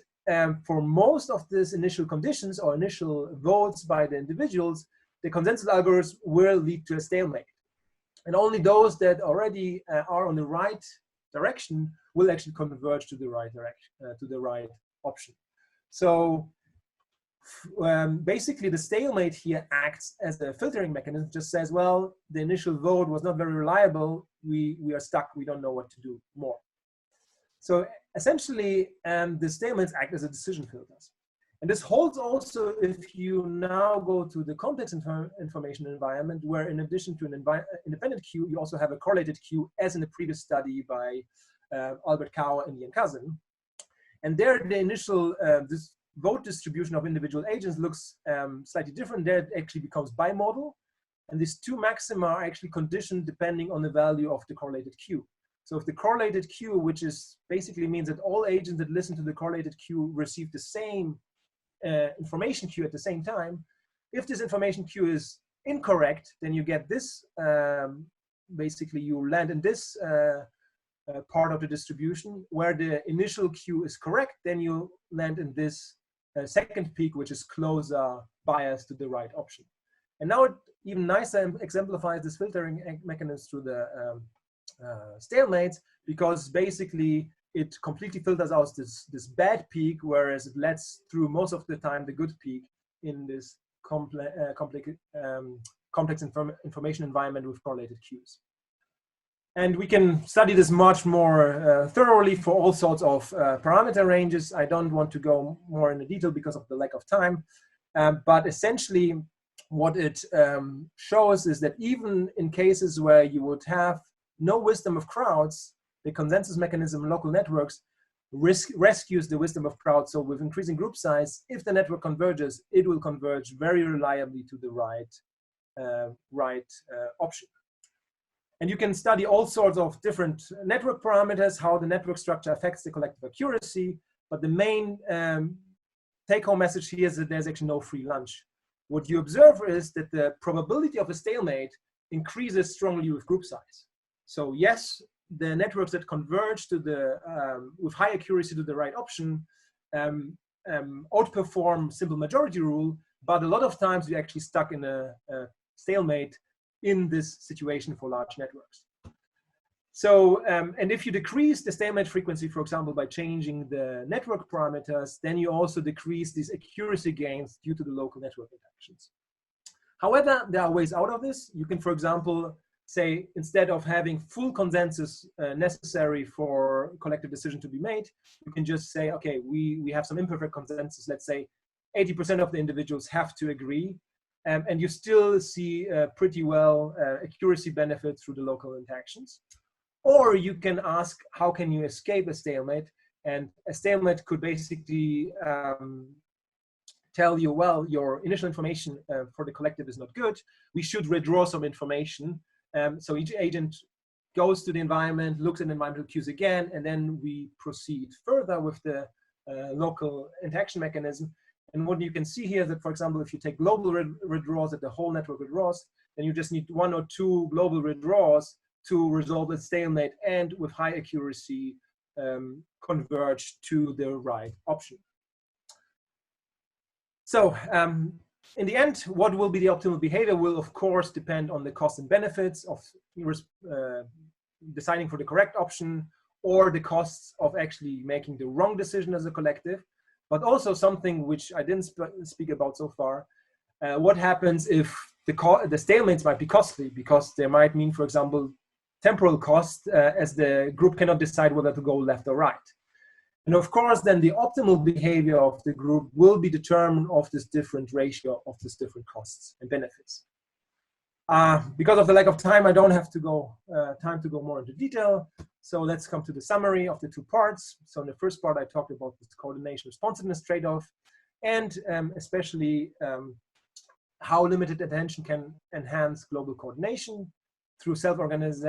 for most of these initial conditions or initial votes by the individuals, the consensus algorithms will lead to a stalemate. And only those that already are on the right direction will actually converge to the right direction, to the right option. So basically the stalemate here acts as a filtering mechanism, just says, well, the initial vote was not very reliable, we are stuck, we don't know what to do more. So essentially, the stalemates act as a decision filters. And this holds also if you now go to the complex information environment, where in addition to an independent queue, you also have a correlated queue, as in the previous study by Albert Kauer and Ian Cousin. And there, the initial this vote distribution of individual agents looks slightly different. There, it actually becomes bimodal. And these two maxima are actually conditioned depending on the value of the correlated queue. So if the correlated queue, which is basically means that all agents that listen to the correlated queue receive the same information queue at the same time, if this information queue is incorrect, then you get this, basically you land in this part of the distribution, where the initial queue is correct, then you land in this second peak, which is closer biased to the right option. And now it even nicer exemplifies this filtering mechanism through the stalemates, because basically it completely filters out this bad peak, whereas it lets through most of the time the good peak in this complex information environment with correlated cues. And we can study this much more thoroughly for all sorts of parameter ranges. I don't want to go more into detail because of the lack of time, but essentially what it shows is that even in cases where you would have no wisdom of crowds, the consensus mechanism in local networks rescues the wisdom of crowds. So with increasing group size, if the network converges, it will converge very reliably to the right option. And you can study all sorts of different network parameters, how the network structure affects the collective accuracy. But the main take-home message here is that there's actually no free lunch. What you observe is that the probability of a stalemate increases strongly with group size. So yes, the networks that converge to the with high accuracy to the right option outperform simple majority rule, but a lot of times you're actually stuck in a stalemate in this situation for large networks. So, and if you decrease the stalemate frequency, for example, by changing the network parameters, then you also decrease these accuracy gains due to the local network interactions. However, there are ways out of this. You can, for example, say, instead of having full consensus necessary for collective decision to be made, you can just say, okay, we have some imperfect consensus. Let's say 80% of the individuals have to agree. And you still see pretty well accuracy benefits through the local interactions. Or you can ask, how can you escape a stalemate? And a stalemate could basically tell you, well, your initial information for the collective is not good. We should withdraw some information. So each agent goes to the environment, looks at environmental cues again, and then we proceed further with the local interaction mechanism. And what you can see here is that, for example, if you take global withdrawals, that the whole network withdraws, then you just need 1 or 2 global withdrawals to resolve the stalemate and with high accuracy converge to the right option. So in the end, what will be the optimal behavior will, of course, depend on the costs and benefits of deciding for the correct option, or the costs of actually making the wrong decision as a collective. But also something which I didn't speak about so far, what happens if the stalemates might be costly, because they might mean, for example, temporal cost, as the group cannot decide whether to go left or right. And of course, then the optimal behavior of the group will be determined of this different ratio of these different costs and benefits. Because of the lack of time, I don't have to go time to go more into detail. So let's come to the summary of the 2 parts. So in the first part, I talked about this coordination responsiveness trade-off, and especially how limited attention can enhance global coordination through self-organized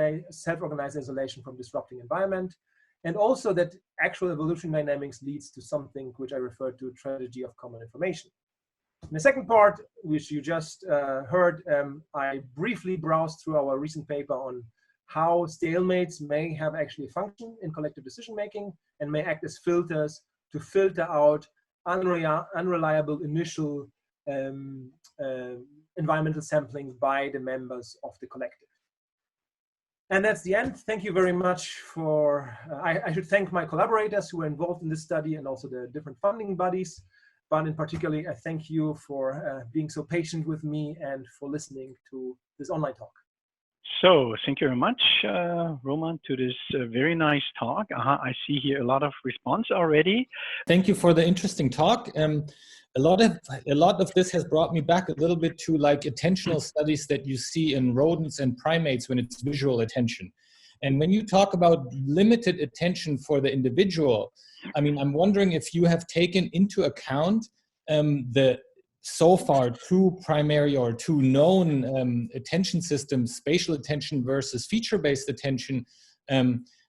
isolation from disrupting environment. And also that actual evolution dynamics leads to something which I refer to a tragedy of common information. In the second part, which you just heard, I briefly browsed through our recent paper on how stalemates may have actually a function in collective decision-making and may act as filters to filter out unreliable initial environmental sampling by the members of the collective. And that's the end. Thank you very much for, I should thank my collaborators who were involved in this study and also the different funding bodies. But in particular, I thank you for being so patient with me and for listening to this online talk. So thank you very much, Roman, to this very nice talk. I see here a lot of response already. Thank you for the interesting talk. A lot of this has brought me back a little bit to like attentional studies that you see in rodents and primates when it's visual attention. And when you talk about limited attention for the individual, I mean, I'm wondering if you have taken into account the so far 2 primary or 2 known attention systems, spatial attention versus feature-based attention,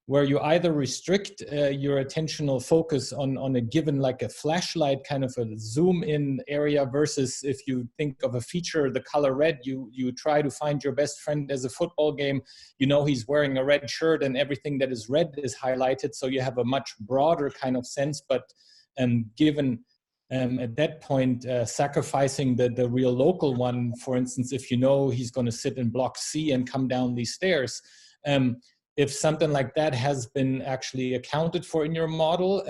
where you either restrict your attentional focus on a given, like a flashlight kind of a zoom in area, versus if you think of a feature, the color red, you try to find your best friend as a football game, you know he's wearing a red shirt and everything that is red is highlighted, so you have a much broader kind of sense. But given at that point, sacrificing the real local one, for instance, if you know he's going to sit in block C and come down these stairs, if something like that has been actually accounted for in your model,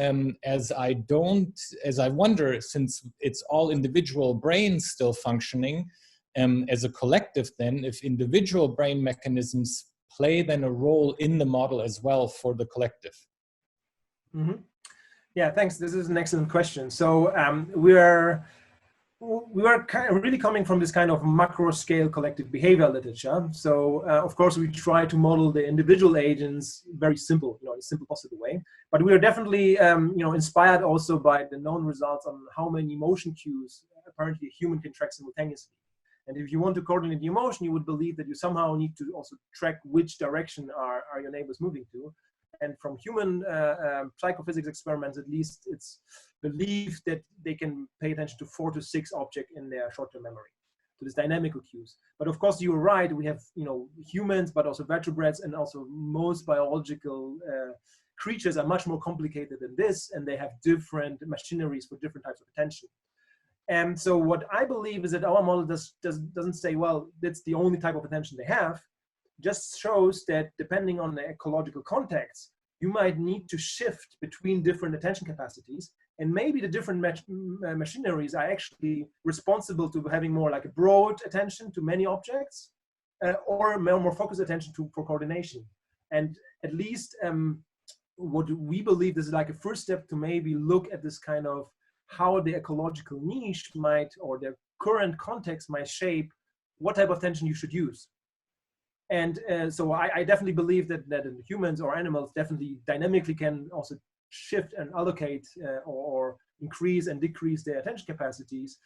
as I wonder, since it's all individual brains still functioning, as a collective then, if individual brain mechanisms play then a role in the model as well for the collective. Mm-hmm. Yeah, thanks. This is an excellent question. So we are kind of really coming from this kind of macro scale collective behavior literature. So of course we try to model the individual agents very simple, in a simple possible way. But we are definitely inspired also by the known results on how many motion cues apparently a human can track simultaneously. And if you want to coordinate the emotion, you would believe that you somehow need to also track which direction are your neighbors moving to. And from human psychophysics experiments, at least, it's believed that they can pay attention to 4 to 6 objects in their short-term memory, so this dynamical cues. But of course, you're right. We have humans, but also vertebrates, and also most biological creatures are much more complicated than this, and they have different machineries for different types of attention. And so what I believe is that our model doesn't say, well, that's the only type of attention they have. Just shows that depending on the ecological context, you might need to shift between different attention capacities, and maybe the different machineries are actually responsible to having more like a broad attention to many objects, or more focused attention for coordination. And at least what we believe is like a first step to maybe look at this kind of how the ecological niche might, or the current context might shape what type of attention you should use. And so I definitely believe that humans or animals definitely dynamically can also shift and allocate or increase and decrease their attention capacities.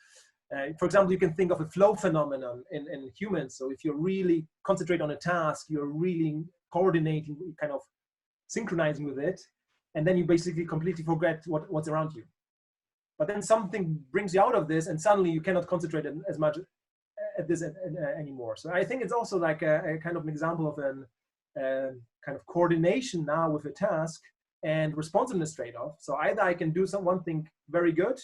For example, you can think of a flow phenomenon in humans. So if you really concentrate on a task, you're really coordinating, kind of synchronizing with it, and then you basically completely forget what's around you. But then something brings you out of this, and suddenly you cannot concentrate as much at this anymore. So I think it's also like a kind of an example of an kind of coordination now with a task and responsiveness trade-off. So either I can do one thing very good,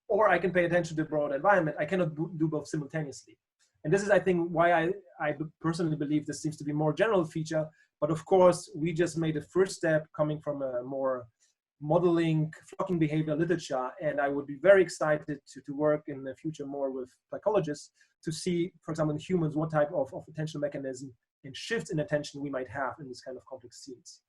or I can pay attention to the broad environment. I cannot do both simultaneously. And this is, I think, why I personally believe this seems to be a more general feature. But of course, we just made a first step coming from a more modeling flocking behavior literature, and I would be very excited to work in the future more with psychologists to see, for example, in humans, what type of attention mechanism and shifts in attention we might have in this kind of complex scenes.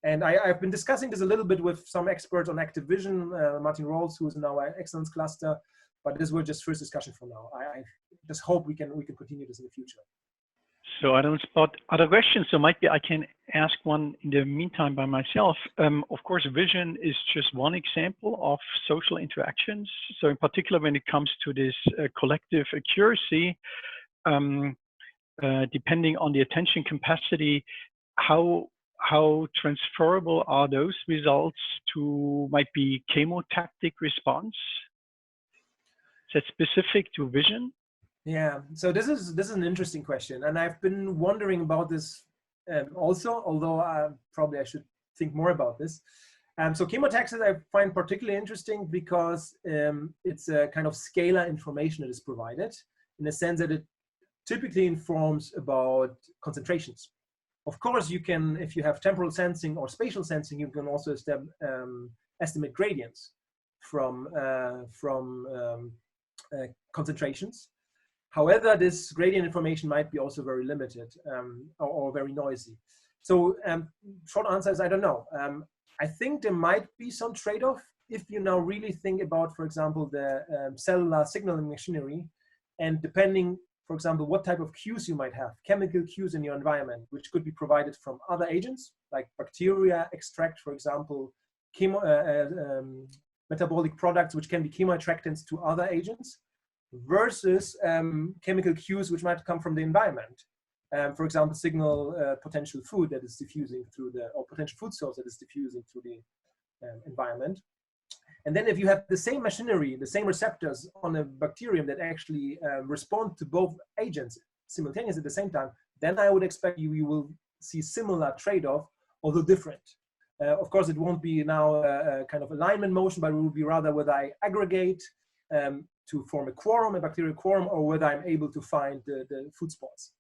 And I've been discussing this a little bit with some experts on active vision, Martin Rolls, who is in our excellence cluster, but this was just first discussion for now. I just hope we can continue this in the future. So I don't spot other questions, so might be I can ask one in the meantime by myself. Of course, vision is just one example of social interactions. So in particular, when it comes to this collective accuracy, depending on the attention capacity, how transferable are those results to might be chemotactic response? Is that specific to vision? Yeah, so this is an interesting question, and I've been wondering about this also, although probably I should think more about this. So chemotaxis I find particularly interesting because it's a kind of scalar information that is provided, in the sense that it typically informs about concentrations. Of course, you can, if you have temporal sensing or spatial sensing, you can also estimate gradients from concentrations. However, this gradient information might be also very limited or very noisy. So short answer is I don't know. I think there might be some trade-off if you now really think about, for example, the cellular signaling machinery, and depending, for example, what type of cues you might have, chemical cues in your environment, which could be provided from other agents, like bacteria extract, for example, metabolic products, which can be chemoattractants to other agents, versus chemical cues which might come from the environment. For example, signal potential food that is diffusing through or potential food source that is diffusing through the environment. And then if you have the same machinery, the same receptors on a bacterium that actually respond to both agents simultaneously at the same time, then I would expect you will see similar trade-off, although different. Of course, it won't be now a kind of alignment motion, but it will be rather whether I aggregate to form a quorum, a bacterial quorum, or whether I'm able to find the food spots.